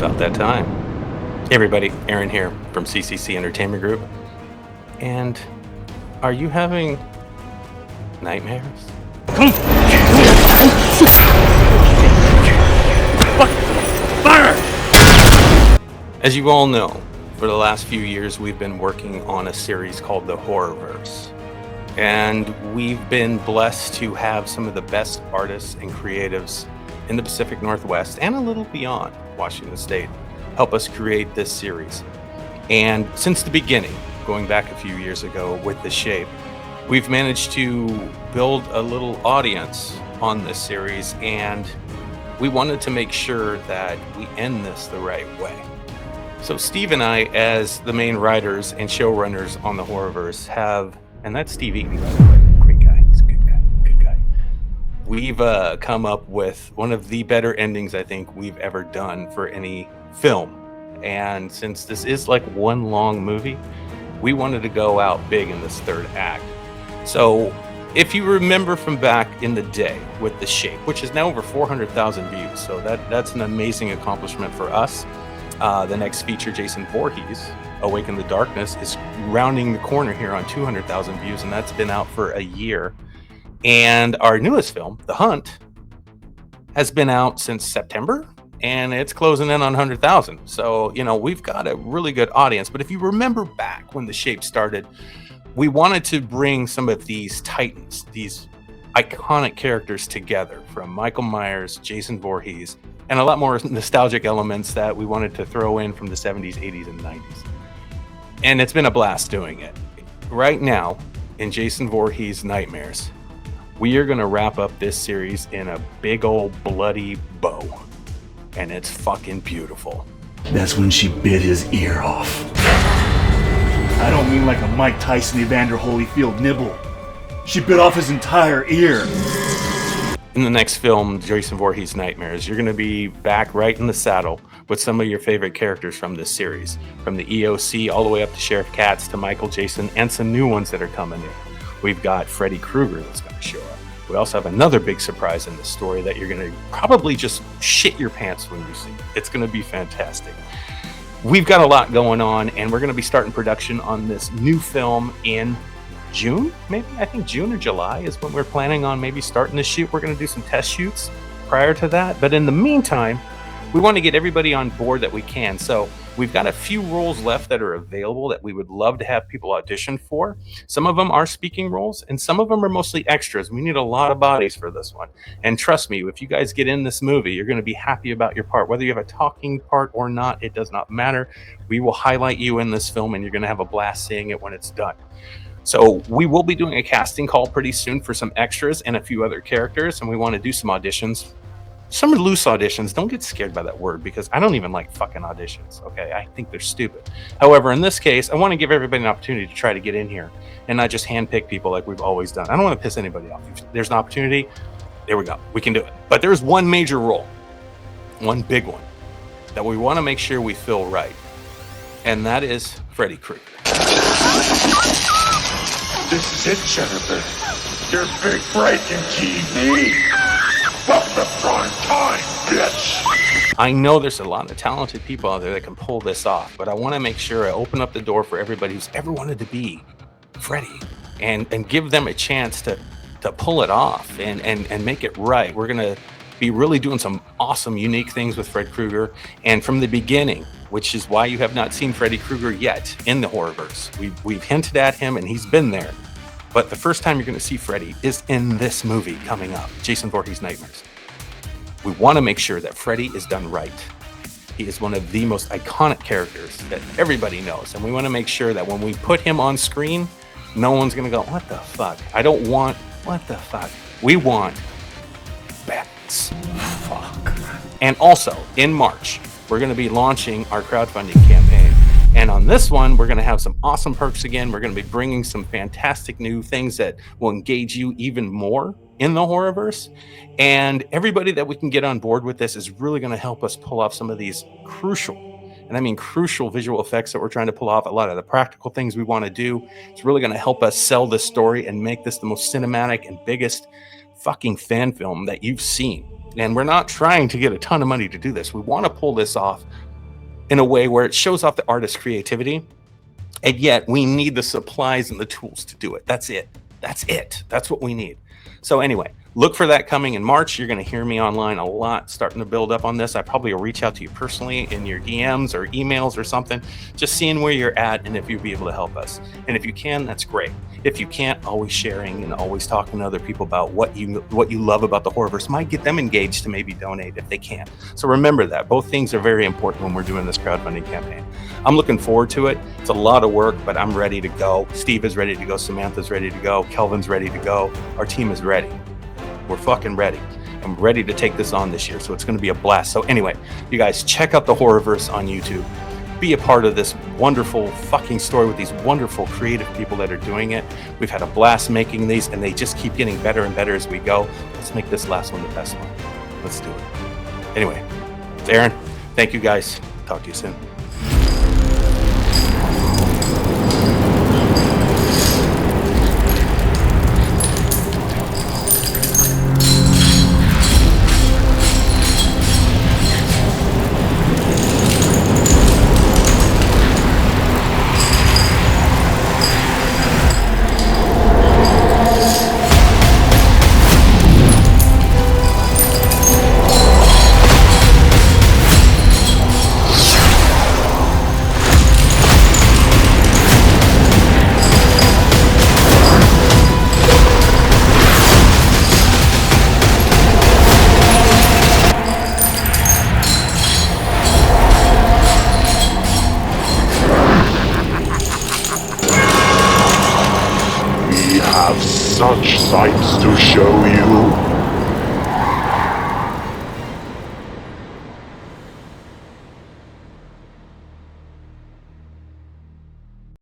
about that time. Hey everybody, Aaron here from CCC Entertainment Group. And are you having nightmares? Fire! As you all know, for the last few years, we've been working on a series called the Horrorverse. And we've been blessed to have some of the best artists and creatives in the Pacific Northwest and a little beyond Washington State help us create this series. And since the beginning, going back a few years ago with The Shape, we've managed to build a little audience on this series, and we wanted to make sure that we end this the right way. So Steve and I, as the main writers and showrunners on the Horrorverse, have, and that's Steve Eaton, by the way, great guy, he's a good guy. We've come up with one of the better endings I think we've ever done for any film. And since this is like one long movie, we wanted to go out big in this third act. So if you remember from back in the day with The Shape, which is now over 400,000 views, so that's an amazing accomplishment for us. The next feature, Jason Voorhees, Awake in the Darkness, is rounding the corner here on 200,000 views, and that's been out for a year. And our newest film, The Hunt, has been out since September, and it's closing in on 100,000. So, we've got a really good audience. But if you remember back when The Shape started, we wanted to bring some of these titans, these iconic characters together, from Michael Myers, Jason Voorhees, and a lot more nostalgic elements that we wanted to throw in from the 70s, 80s, and 90s. And it's been a blast doing it. Right now, in Jason Voorhees Nightmares, we are going to wrap up this series in a big old bloody bow. And it's fucking beautiful. That's when she bit his ear off. I don't mean like a Mike Tyson Evander Holyfield nibble. She bit off his entire ear. In the next film, Jason Voorhees Nightmares, you're going to be back right in the saddle with some of your favorite characters from this series. From the EOC all the way up to Sheriff Katz to Michael, Jason, and some new ones that are coming in. We've got Freddy Krueger that's going to show up. We also have another big surprise in the story that you're going to probably just shit your pants when you see. It's going to be fantastic. We've got a lot going on, and we're going to be starting production on this new film in June, maybe? I think June or July is when we're planning on maybe starting to shoot. We're going to do some test shoots prior to that. But in the meantime, we want to get everybody on board that we can. So we've got a few roles left that are available that we would love to have people audition for. Some of them are speaking roles, and some of them are mostly extras. We need a lot of bodies for this one. And trust me, if you guys get in this movie, you're going to be happy about your part. Whether you have a talking part or not, it does not matter. We will highlight you in this film, and you're going to have a blast seeing it when it's done. So we will be doing a casting call pretty soon for some extras and a few other characters, and we want to do some auditions. Some are loose auditions. Don't get scared by that word, because I don't even like fucking auditions, okay? I think they're stupid. However, in this case, I want to give everybody an opportunity to try to get in here and not just handpick people like we've always done. I don't want to piss anybody off. If there's an opportunity, there we go. We can do it. But there's one major role, one big one, that we want to make sure we fill right, and that is Freddy Krueger. This is it, Jennifer. Your big break in TV. Welcome to prime time, bitch. I know there's a lot of talented people out there that can pull this off, but I want to make sure I open up the door for everybody who's ever wanted to be Freddy and give them a chance to pull it off and make it right. We're going to be really doing some awesome, unique things with Fred Krueger. And from the beginning, which is why you have not seen Freddy Krueger yet in the Horrorverse. We've hinted at him, and he's been there. But the first time you're going to see Freddy is in this movie coming up, Jason Voorhees Nightmares. We want to make sure that Freddy is done right. He is one of the most iconic characters that everybody knows. And we want to make sure that when we put him on screen, no one's going to go, what the fuck? I don't want, what the fuck? We want bats. Fuck. And also, in March, we're going to be launching our crowdfunding campaign. And on this one, we're going to have some awesome perks again. We're going to be bringing some fantastic new things that will engage you even more in the Horrorverse. And everybody that we can get on board with this is really going to help us pull off some of these crucial, and I mean crucial, visual effects that we're trying to pull off. A lot of the practical things we want to do. It's really going to help us sell this story and make this the most cinematic and biggest fucking fan film that you've seen. And we're not trying to get a ton of money to do this. We want to pull this off in a way where it shows off the artist's creativity, and yet we need the supplies and the tools to do it. That's it. That's what we need. So anyway, look for that coming in March. You're going to hear me online a lot, starting to build up on this. I probably will reach out to you personally in your DMs or emails or something, just seeing where you're at and if you'll be able to help us. And if you can, that's great. If you can't, always sharing and always talking to other people about what you love about the Horrorverse might get them engaged to maybe donate if they can. So remember that. Both things are very important when we're doing this crowdfunding campaign. I'm looking forward to it. It's a lot of work, but I'm ready to go. Steve is ready to go. Samantha's ready to go. Kelvin's ready to go. Our team is ready. We're fucking ready. I'm ready to take this on this year, so it's going to be a blast. So anyway, you guys check out the Horrorverse on YouTube. Be a part of this wonderful fucking story with these wonderful creative people that are doing it. We've had a blast making these, and they just keep getting better and better as we go. Let's make this last one the best one. Let's do it. Anyway, it's Aaron. Thank you guys. Talk to you soon. Such sights to show you.